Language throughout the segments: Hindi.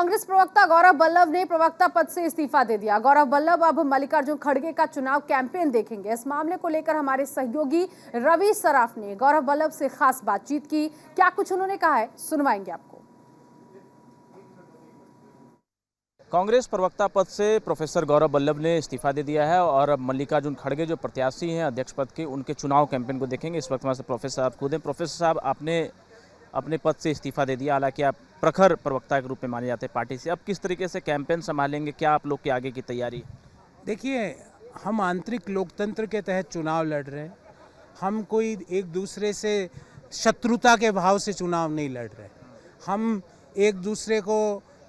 कांग्रेस प्रवक्ता गौरव वल्लभ ने प्रवक्ता पद से इस्तीफा दे दिया। गौरव वल्लभ अब मल्लिकार्जुन खड़गे का चुनाव कैंपेन देखेंगे। इस मामले को लेकर हमारे सहयोगी रवि सराफ ने गौरव वल्लभ से खास बातचीत की। क्या कुछ उन्होंने कहा है, सुनवाएंगे आपको। कांग्रेस प्रवक्ता पद से प्रोफेसर गौरव वल्लभ ने इस्तीफा दे दिया है और अब मल्लिकार्जुन खड़गे जो प्रत्याशी हैं अध्यक्ष पद के, उनके चुनाव कैंपेन को देखेंगे। इस वक्त हमारे प्रोफेसर साहब खुद हैं। प्रोफेसर साहब, आपने अपने पद से इस्तीफा दे दिया, हालांकि आप प्रखर प्रवक्ता के रूप में माने जाते हैं पार्टी से। अब किस तरीके से कैंपेन संभालेंगे, क्या आप लोग की आगे की तैयारी? देखिए, हम आंतरिक लोकतंत्र के तहत चुनाव लड़ रहे हैं। हम कोई एक दूसरे से शत्रुता के भाव से चुनाव नहीं लड़ रहे। हम एक दूसरे को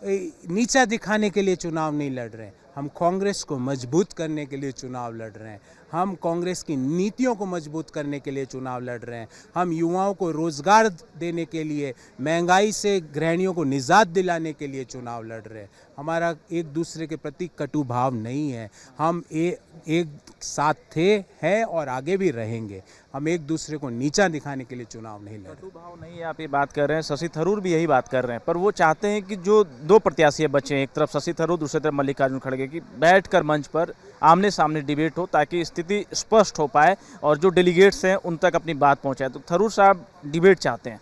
नीचा दिखाने के लिए चुनाव नहीं लड़ रहे। हम कांग्रेस को मजबूत करने के लिए चुनाव लड़ रहे हैं। हम कांग्रेस की नीतियों को मजबूत करने के लिए चुनाव लड़ रहे हैं। हम युवाओं को रोजगार देने के लिए, महंगाई से गृहिणियों को निजात दिलाने के लिए चुनाव लड़ रहे हैं। हमारा एक दूसरे के प्रति कटु भाव नहीं है। हम एक साथ थे, हैं और आगे भी रहेंगे। हम एक दूसरे को नीचा दिखाने के लिए चुनाव नहीं लड़ रहे। कटु भाव नहीं है, आप ये बात कर रहे हैं। शशि थरूर भी यही बात कर रहे हैं, पर वो चाहते हैं कि जो दो प्रत्याशी बचे हैं, एक तरफ शशि थरूर, दूसरी तरफ मल्लिकार्जुन खड़गे, की बैठकर मंच पर आमने सामने डिबेट हो ताकि स्थिति स्पष्ट हो पाए और जो डेलीगेट्स हैं उन तक अपनी बात पहुंचाए। तो थरूर साहब डिबेट चाहते हैं।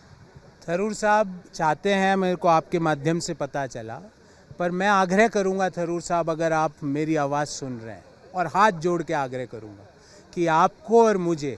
थरूर साहब चाहते हैं, मेरे को आपके माध्यम से पता चला, पर मैं आग्रह करूंगा थरूर साहब, अगर आप मेरी आवाज़ सुन रहे हैं, और हाथ जोड़ के आग्रह करूंगा कि आपको और मुझे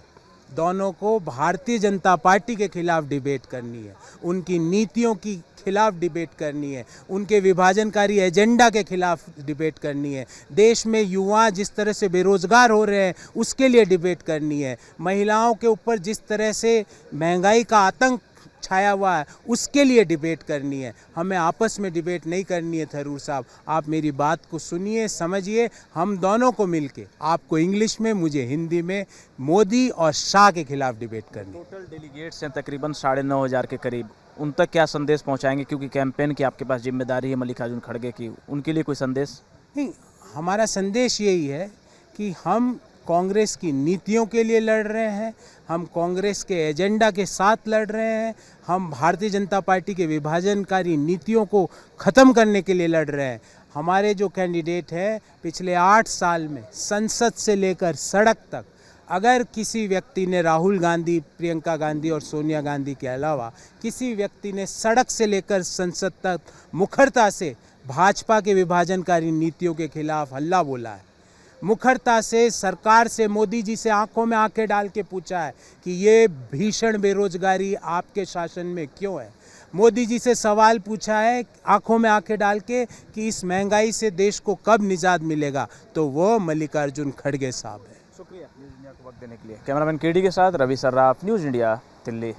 दोनों को भारतीय जनता पार्टी के खिलाफ डिबेट करनी है, उनकी नीतियों की खिलाफ डिबेट करनी है, उनके विभाजनकारी एजेंडा के खिलाफ डिबेट करनी है। देश में युवा जिस तरह से बेरोजगार हो रहे हैं उसके लिए डिबेट करनी है। महिलाओं के ऊपर जिस तरह से महंगाई का आतंक छाया हुआ है उसके लिए डिबेट करनी है। हमें आपस में डिबेट नहीं करनी है। थरूर साहब, आप मेरी बात को सुनिए, समझिए। हम दोनों को मिलके, आपको इंग्लिश में, मुझे हिंदी में, मोदी और शाह के खिलाफ डिबेट करनी। टोटल डेलीगेट्स हैं तकरीबन 9,500 के करीब। उन तक क्या संदेश पहुंचाएंगे, क्योंकि कैंपेन की आपके पास जिम्मेदारी है मल्लिकार्जुन खड़गे की, उनके लिए कोई संदेश? नहीं, हमारा संदेश यही है कि हम कांग्रेस की नीतियों के लिए लड़ रहे हैं। हम कांग्रेस के एजेंडा के साथ लड़ रहे हैं। हम भारतीय जनता पार्टी के विभाजनकारी नीतियों को ख़त्म करने के लिए लड़ रहे हैं। हमारे जो कैंडिडेट है, पिछले 8 साल में संसद से लेकर सड़क तक, अगर किसी व्यक्ति ने, राहुल गांधी, प्रियंका गांधी और सोनिया गांधी के अलावा किसी व्यक्ति ने सड़क से लेकर संसद तक मुखरता से भाजपा के विभाजनकारी नीतियों के खिलाफ हल्ला बोला है, मुखरता से सरकार से, मोदी जी से आंखों में आंखें डाल के पूछा है कि ये भीषण बेरोजगारी आपके शासन में क्यों है, मोदी जी से सवाल पूछा है आंखों में आंखें डाल के कि इस महंगाई से देश को कब निजात मिलेगा, तो वो मल्लिकार्जुन खड़गे साहब है। शुक्रिया न्यूज़ इंडिया को वक्त देने के लिए। कैमरामैन केडी के साथ रवि सराफ, न्यूज़ इंडिया, दिल्ली।